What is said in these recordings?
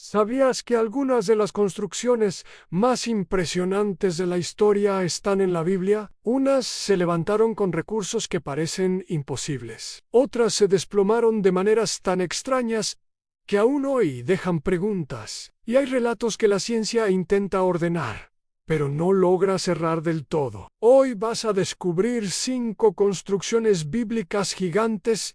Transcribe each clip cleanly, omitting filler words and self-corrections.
¿Sabías que algunas de las construcciones más impresionantes de la historia están en la Biblia? Unas se levantaron con recursos que parecen imposibles. Otras se desplomaron de maneras tan extrañas que aún hoy dejan preguntas. Y hay relatos que la ciencia intenta ordenar, pero no logra cerrar del todo. Hoy vas a descubrir 5 construcciones bíblicas gigantes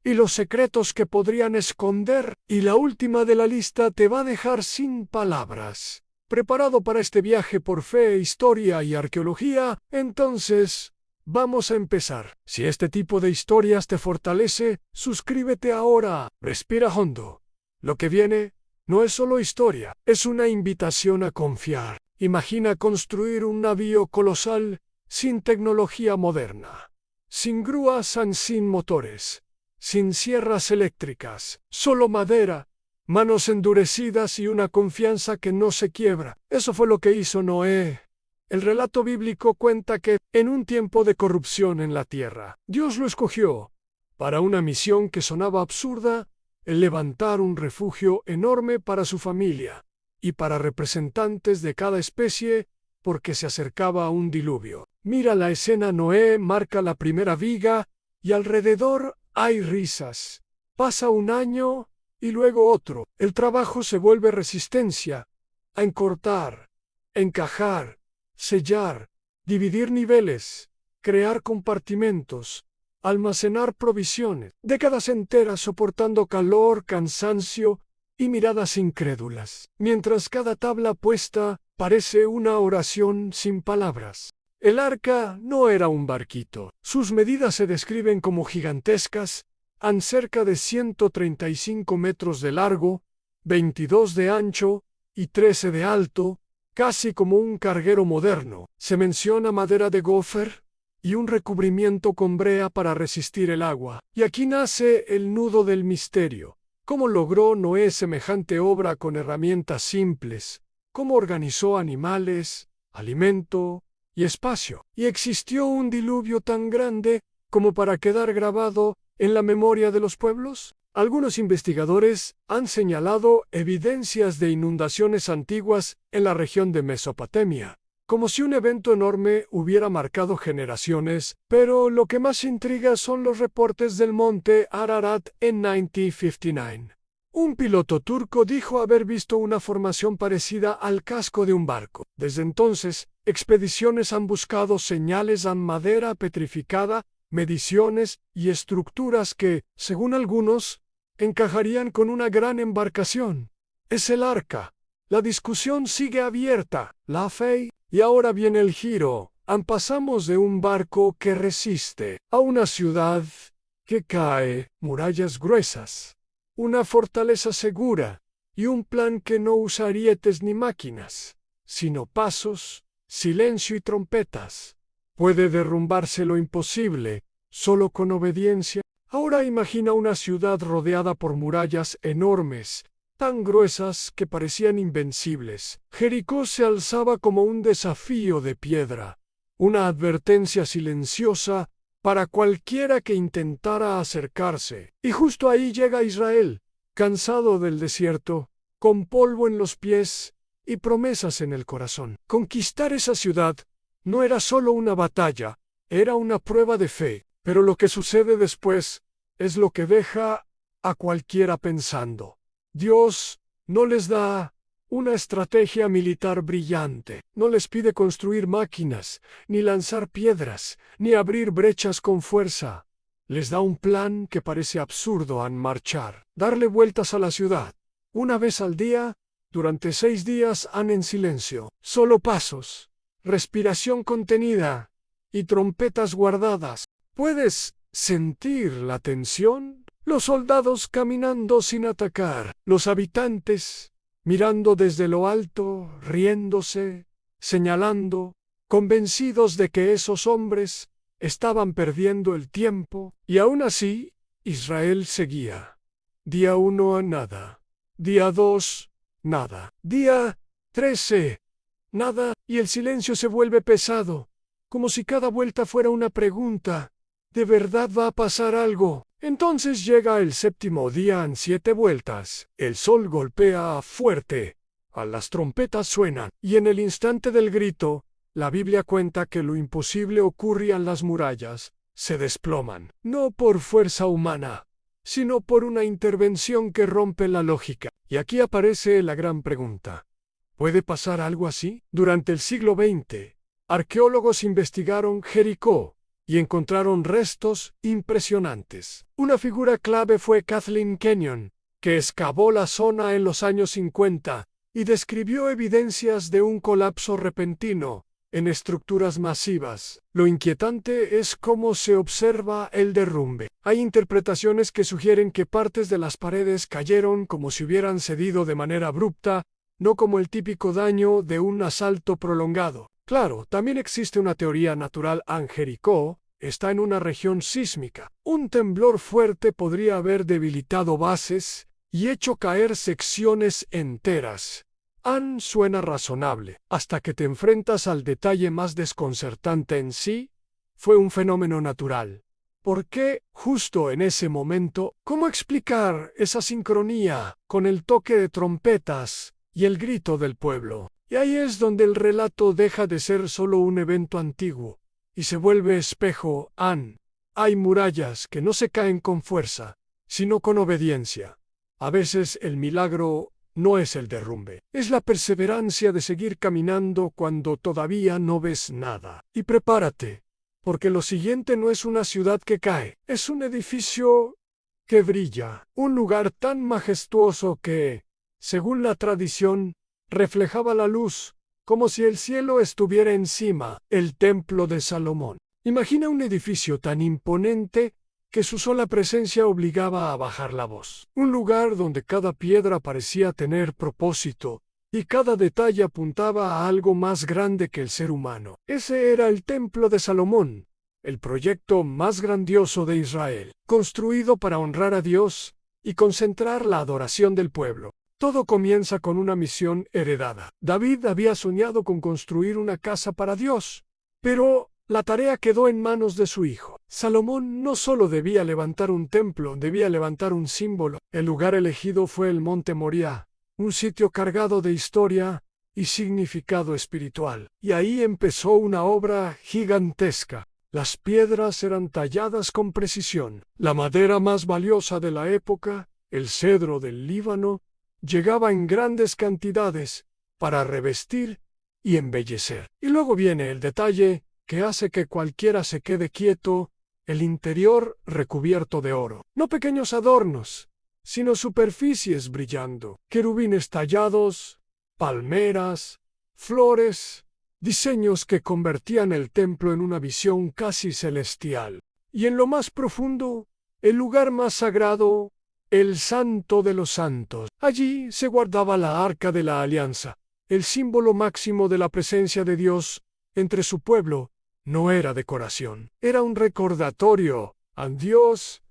y los secretos que podrían esconder, y la última de la lista te va a dejar sin palabras. ¿Preparado para este viaje por fe, historia y arqueología? Entonces, vamos a empezar. Si este tipo de historias te fortalece, suscríbete ahora. Respira hondo. Lo que viene no es solo historia, es una invitación a confiar. Imagina construir un navío colosal sin tecnología moderna, sin grúas y sin motores, sin sierras eléctricas, solo madera, manos endurecidas y una confianza que no se quiebra. Eso fue lo que hizo Noé. El relato bíblico cuenta que, en un tiempo de corrupción en la tierra, Dios lo escogió para una misión que sonaba absurda, el levantar un refugio enorme para su familia y para representantes de cada especie, porque se acercaba un diluvio. Mira la escena: Noé marca la primera viga y alrededor hay risas. Pasa un año y luego otro. El trabajo se vuelve resistencia a encortar, encajar, sellar, dividir niveles, crear compartimentos, almacenar provisiones. Décadas enteras soportando calor, cansancio y miradas incrédulas, mientras cada tabla puesta parece una oración sin palabras. El arca no era un barquito. Sus medidas se describen como gigantescas, han cerca de 135 metros de largo, 22 de ancho y 13 de alto, casi como un carguero moderno. Se menciona madera de gofer y un recubrimiento con brea para resistir el agua. Y aquí nace el nudo del misterio. ¿Cómo logró Noé semejante obra con herramientas simples? ¿Cómo organizó animales, alimento y espacio? ¿Y existió un diluvio tan grande como para quedar grabado en la memoria de los pueblos? Algunos investigadores han señalado evidencias de inundaciones antiguas en la región de Mesopotamia, como si un evento enorme hubiera marcado generaciones, pero lo que más intriga son los reportes del monte Ararat en 1959. Un piloto turco dijo haber visto una formación parecida al casco de un barco. Desde entonces, expediciones han buscado señales en madera petrificada, mediciones y estructuras que, según algunos, encajarían con una gran embarcación. Es el arca. La discusión sigue abierta. La fe. Y ahora viene el giro. Pasamos de un barco que resiste a una ciudad que cae, murallas gruesas, una fortaleza segura y un plan que no usa arietes ni máquinas, sino pasos, silencio y trompetas. Puede derrumbarse lo imposible solo con obediencia. Ahora imagina una ciudad rodeada por murallas enormes, tan gruesas que parecían invencibles. Jericó se alzaba como un desafío de piedra, una advertencia silenciosa para cualquiera que intentara acercarse. Y justo ahí llega Israel, cansado del desierto, con polvo en los pies y promesas en el corazón. Conquistar esa ciudad no era solo una batalla, era una prueba de fe. Pero lo que sucede después es lo que deja a cualquiera pensando. Dios no les da una estrategia militar brillante, no les pide construir máquinas, ni lanzar piedras, ni abrir brechas con fuerza. Les da un plan que parece absurdo: en marchar, darle vueltas a la ciudad. Una vez al día, durante 6 días, en silencio, solo pasos, respiración contenida y trompetas guardadas. ¿Puedes sentir la tensión? Los soldados caminando sin atacar, los habitantes mirando desde lo alto, riéndose, señalando, convencidos de que esos hombres estaban perdiendo el tiempo. Y aún así, Israel seguía. Día 1, nada. Día 2, nada. Día 13, nada. Y el silencio se vuelve pesado, como si cada vuelta fuera una pregunta. ¿De verdad va a pasar algo? Entonces llega el séptimo día en 7 vueltas, el sol golpea fuerte, las trompetas suenan, y en el instante del grito, la Biblia cuenta que lo imposible ocurría en las murallas, se desploman, no por fuerza humana, sino por una intervención que rompe la lógica. Y aquí aparece la gran pregunta. ¿Puede pasar algo así? Durante el siglo XX, arqueólogos investigaron Jericó y encontraron restos impresionantes. Una figura clave fue Kathleen Kenyon, que excavó la zona en los años 50 y describió evidencias de un colapso repentino en estructuras masivas. Lo inquietante es cómo se observa el derrumbe. Hay interpretaciones que sugieren que partes de las paredes cayeron como si hubieran cedido de manera abrupta, no como el típico daño de un asalto prolongado. Claro, también existe una teoría natural. Jericó está en una región sísmica. Un temblor fuerte podría haber debilitado bases y hecho caer secciones enteras. Suena razonable, hasta que te enfrentas al detalle más desconcertante en sí. Fue un fenómeno natural. ¿Por qué justo en ese momento? ¿Cómo explicar esa sincronía con el toque de trompetas y el grito del pueblo? Y ahí es donde el relato deja de ser solo un evento antiguo y se vuelve espejo. Hay murallas que no se caen con fuerza, sino con obediencia. A veces el milagro no es el derrumbe, es la perseverancia de seguir caminando cuando todavía no ves nada. Y prepárate, porque lo siguiente no es una ciudad que cae, es un edificio que brilla, un lugar tan majestuoso que, según la tradición, reflejaba la luz, como si el cielo estuviera encima. El Templo de Salomón. Imagina un edificio tan imponente que su sola presencia obligaba a bajar la voz. Un lugar donde cada piedra parecía tener propósito y cada detalle apuntaba a algo más grande que el ser humano. Ese era el Templo de Salomón, el proyecto más grandioso de Israel, construido para honrar a Dios y concentrar la adoración del pueblo. Todo comienza con una misión heredada. David había soñado con construir una casa para Dios, pero la tarea quedó en manos de su hijo. Salomón no solo debía levantar un templo, debía levantar un símbolo. El lugar elegido fue el Monte Moriah, un sitio cargado de historia y significado espiritual. Y ahí empezó una obra gigantesca. Las piedras eran talladas con precisión. La madera más valiosa de la época, el cedro del Líbano, llegaba en grandes cantidades para revestir y embellecer. Y luego viene el detalle que hace que cualquiera se quede quieto: el interior recubierto de oro. No pequeños adornos, sino superficies brillando, querubines tallados, palmeras, flores, diseños que convertían el templo en una visión casi celestial. Y en lo más profundo, el lugar más sagrado, el Santo de los Santos. Allí se guardaba la Arca de la Alianza, el símbolo máximo de la presencia de Dios entre su pueblo. No era decoración, era un recordatorio. Dios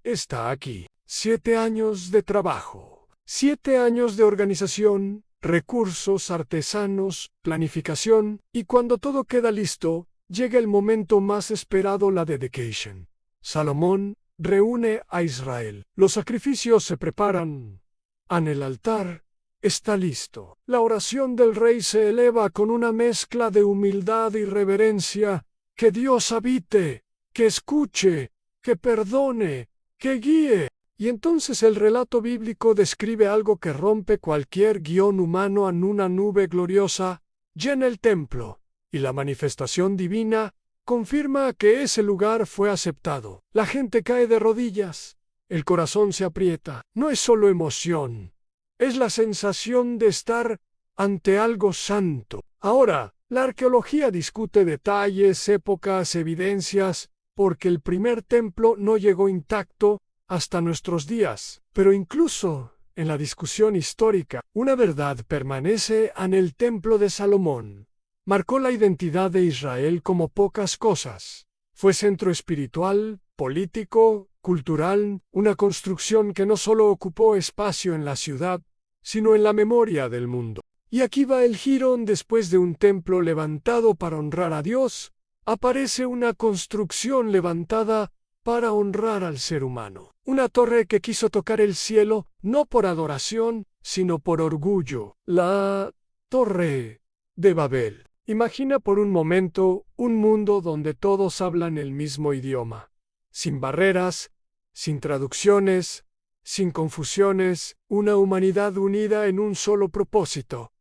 está aquí. 7 años de trabajo, 7 años de organización, recursos, artesanos, planificación, y cuando todo queda listo, llega el momento más esperado: la dedication. Salomón reúne a Israel. Los sacrificios se preparan. El altar está listo. La oración del rey se eleva con una mezcla de humildad y reverencia. Que Dios habite, que escuche, que perdone, que guíe. Y entonces el relato bíblico describe algo que rompe cualquier guión humano. En una nube gloriosa llena el templo, y la manifestación divina confirma que ese lugar fue aceptado. La gente cae de rodillas, el corazón se aprieta. No es solo emoción, es la sensación de estar ante algo santo. Ahora, la arqueología discute detalles, épocas, evidencias, porque el primer templo no llegó intacto hasta nuestros días. Pero incluso en la discusión histórica, una verdad permanece: en el Templo de Salomón. Marcó la identidad de Israel como pocas cosas. Fue centro espiritual, político, cultural, una construcción que no solo ocupó espacio en la ciudad, sino en la memoria del mundo. Y aquí va el giro: después de un templo levantado para honrar a Dios, aparece una construcción levantada para honrar al ser humano. Una torre que quiso tocar el cielo no por adoración, sino por orgullo. La Torre de Babel. Imagina por un momento un mundo donde todos hablan el mismo idioma, sin barreras, sin traducciones, sin confusiones, una humanidad unida en un solo propósito.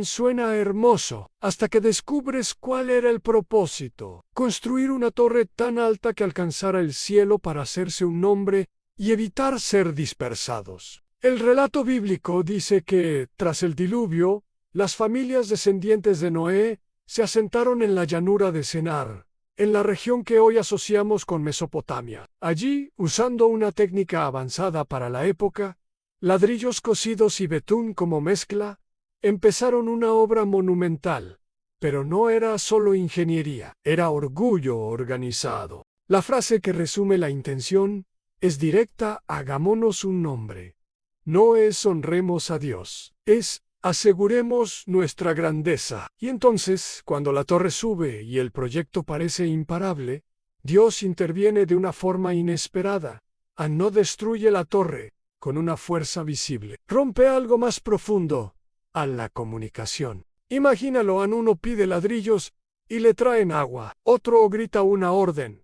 Suena hermoso, hasta que descubres cuál era el propósito: construir una torre tan alta que alcanzara el cielo para hacerse un nombre y evitar ser dispersados. El relato bíblico dice que, tras el diluvio, las familias descendientes de Noé se asentaron en la llanura de Senar, en la región que hoy asociamos con Mesopotamia. Allí, usando una técnica avanzada para la época, ladrillos cocidos y betún como mezcla, empezaron una obra monumental. Pero no era solo ingeniería, era orgullo organizado. La frase que resume la intención es directa: hagámonos un nombre. No es honremos a Dios, es aseguremos nuestra grandeza. Y entonces, cuando la torre sube y el proyecto parece imparable, Dios interviene de una forma inesperada. No destruye la torre con una fuerza visible. Rompe algo más profundo: a la comunicación. Imagínalo: uno pide ladrillos y le traen agua, otro grita una orden,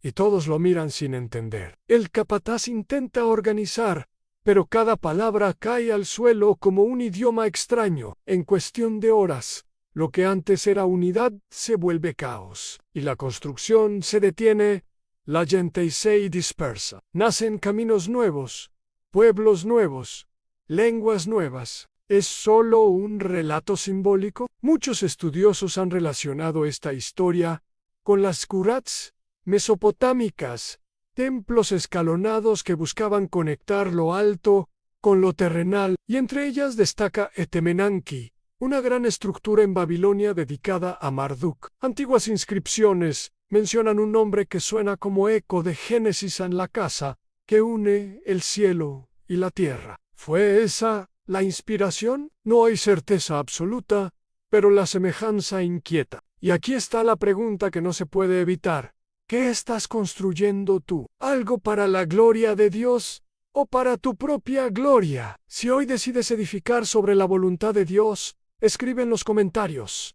y todos lo miran sin entender. El capataz intenta organizar, pero cada palabra cae al suelo como un idioma extraño. En cuestión de horas, lo que antes era unidad se vuelve caos, y la construcción se detiene, la gente se dispersa. Nacen caminos nuevos, pueblos nuevos, lenguas nuevas. ¿Es solo un relato simbólico? Muchos estudiosos han relacionado esta historia con las curats mesopotámicas, templos escalonados que buscaban conectar lo alto con lo terrenal, y entre ellas destaca Etemenanki, una gran estructura en Babilonia dedicada a Marduk. Antiguas inscripciones mencionan un nombre que suena como eco de Génesis en la casa que une el cielo y la tierra. ¿Fue esa la inspiración? No hay certeza absoluta, pero la semejanza inquieta. Y aquí está la pregunta que no se puede evitar: ¿qué estás construyendo tú? ¿Algo para la gloria de Dios o para tu propia gloria? Si hoy decides edificar sobre la voluntad de Dios, escribe en los comentarios: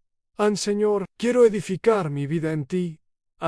Señor, quiero edificar mi vida en ti.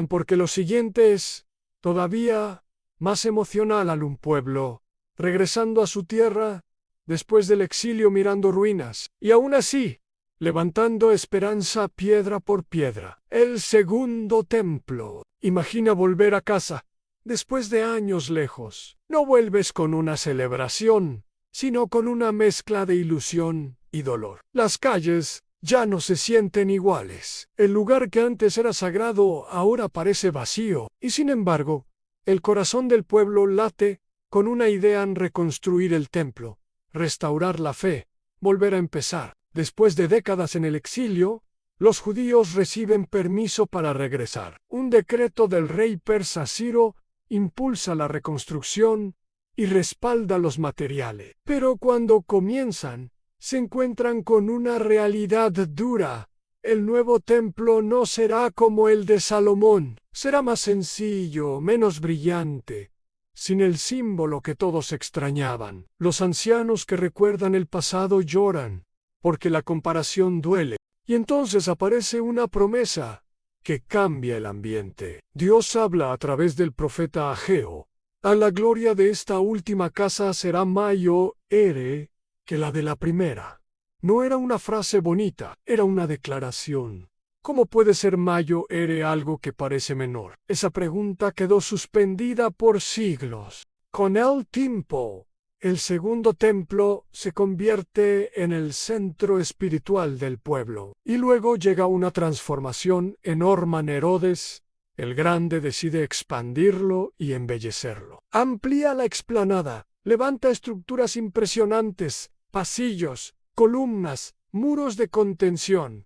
Porque lo siguiente es todavía más emocional. Al un pueblo regresando a su tierra después del exilio, mirando ruinas, y aún así levantando esperanza piedra por piedra. El segundo templo. Imagina volver a casa después de años lejos. No vuelves con una celebración, sino con una mezcla de ilusión y dolor. Las calles ya no se sienten iguales. El lugar que antes era sagrado ahora parece vacío, y sin embargo, el corazón del pueblo late con una idea: en reconstruir el templo, restaurar la fe, volver a empezar. Después de décadas en el exilio, los judíos reciben permiso para regresar. Un decreto del rey persa Ciro impulsa la reconstrucción y respalda los materiales. Pero cuando comienzan, se encuentran con una realidad dura. El nuevo templo no será como el de Salomón. Será más sencillo, menos brillante, sin el símbolo que todos extrañaban. Los ancianos que recuerdan el pasado lloran, porque la comparación duele. Y entonces aparece una promesa que cambia el ambiente. Dios habla a través del profeta Ageo: a la gloria de esta última casa será mayor que la de la primera. No era una frase bonita, era una declaración. ¿Cómo puede ser mayor algo que parece menor? Esa pregunta quedó suspendida por siglos. Con el tiempo, el segundo templo se convierte en el centro espiritual del pueblo. Y luego llega una transformación enorme. Herodes el Grande decide expandirlo y embellecerlo. Amplía la explanada, levanta estructuras impresionantes, pasillos, columnas, muros de contención.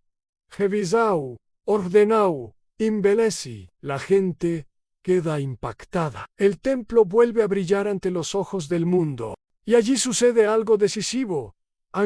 Revisau, ordenau, embelleci. La gente queda impactada. El templo vuelve a brillar ante los ojos del mundo. Y allí sucede algo decisivo.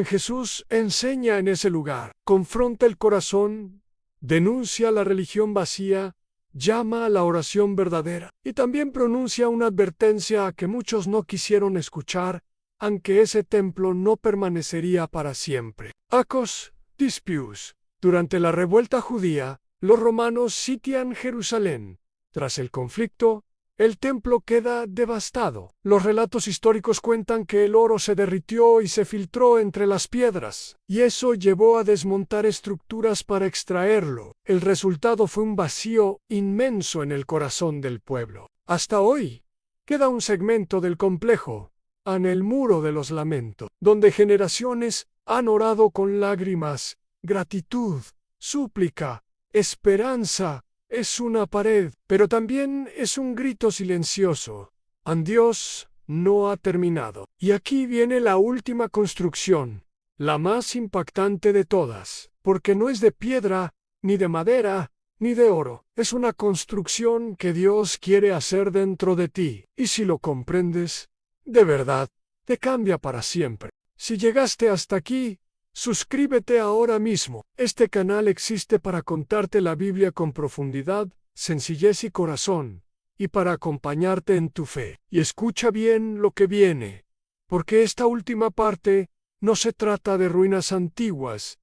Jesús enseña en ese lugar, confronta el corazón, denuncia la religión vacía llama a la oración verdadera y también pronuncia una advertencia que muchos no quisieron escuchar, aunque ese templo no permanecería para siempre. Acos Dispius. Durante la revuelta judía, los romanos sitian Jerusalén. Tras el conflicto, el templo queda devastado. Los relatos históricos cuentan que el oro se derritió y se filtró entre las piedras, y eso llevó a desmontar estructuras para extraerlo. El resultado fue un vacío inmenso en el corazón del pueblo. Hasta hoy, queda un segmento del complejo, en el Muro de los Lamentos, donde generaciones han orado con lágrimas, gratitud, súplica, esperanza. Es una pared, pero también es un grito silencioso. Dios no ha terminado. Y aquí viene la última construcción, la más impactante de todas, porque no es de piedra, ni de madera, ni de oro. Es una construcción que Dios quiere hacer dentro de ti, y si lo comprendes, de verdad, te cambia para siempre. Si llegaste hasta aquí, suscríbete ahora mismo. Este canal existe para contarte la Biblia con profundidad, sencillez y corazón, y para acompañarte en tu fe. Y escucha bien lo que viene, porque esta última parte no se trata de ruinas antiguas,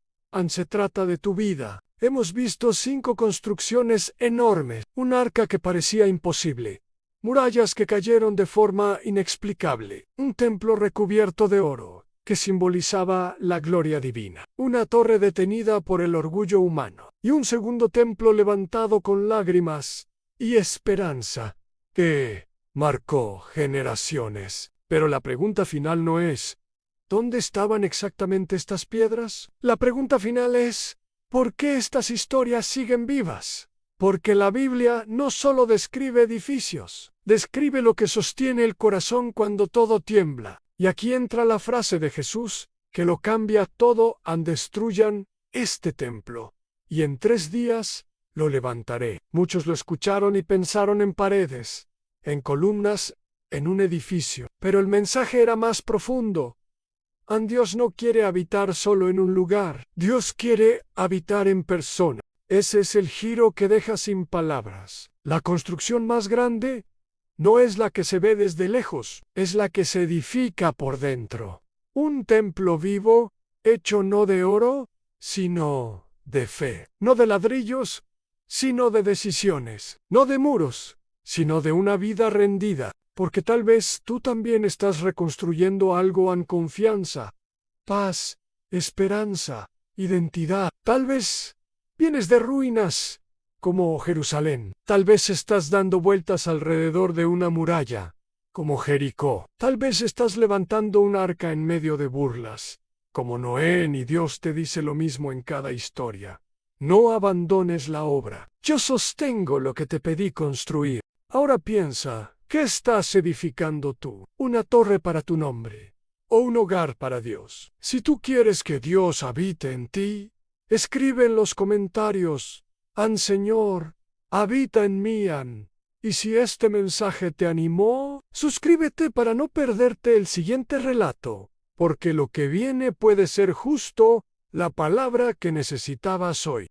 se trata de tu vida. Hemos visto 5 construcciones enormes, un arca que parecía imposible, murallas que cayeron de forma inexplicable, un templo recubierto de oro, que simbolizaba la gloria divina, una torre detenida por el orgullo humano, y un segundo templo levantado con lágrimas y esperanza, que marcó generaciones. Pero la pregunta final no es, ¿dónde estaban exactamente estas piedras? La pregunta final es, ¿por qué estas historias siguen vivas? Porque la Biblia no solo describe edificios, describe lo que sostiene el corazón cuando todo tiembla. Y aquí entra la frase de Jesús, que lo cambia todo: destruyan este templo, y en 3 días lo levantaré. Muchos lo escucharon y pensaron en paredes, en columnas, en un edificio. Pero el mensaje era más profundo. Dios no quiere habitar solo en un lugar. Dios quiere habitar en persona. Ese es el giro que deja sin palabras. La construcción más grande no es la que se ve desde lejos, es la que se edifica por dentro. Un templo vivo, hecho no de oro, sino de fe. No de ladrillos, sino de decisiones. No de muros, sino de una vida rendida. Porque tal vez tú también estás reconstruyendo algo en confianza, paz, esperanza, identidad. Tal vez vienes de ruinas, como Jerusalén. Tal vez estás dando vueltas alrededor de una muralla, como Jericó. Tal vez estás levantando un arca en medio de burlas, como Noé, y Dios te dice lo mismo en cada historia. No abandones la obra. Yo sostengo lo que te pedí construir. Ahora piensa, ¿qué estás edificando tú? ¿Una torre para tu nombre? ¿O un hogar para Dios? Si tú quieres que Dios habite en ti, escribe en los comentarios: Señor, habita en mí. Y si este mensaje te animó, suscríbete para no perderte el siguiente relato, porque lo que viene puede ser justo la palabra que necesitabas hoy.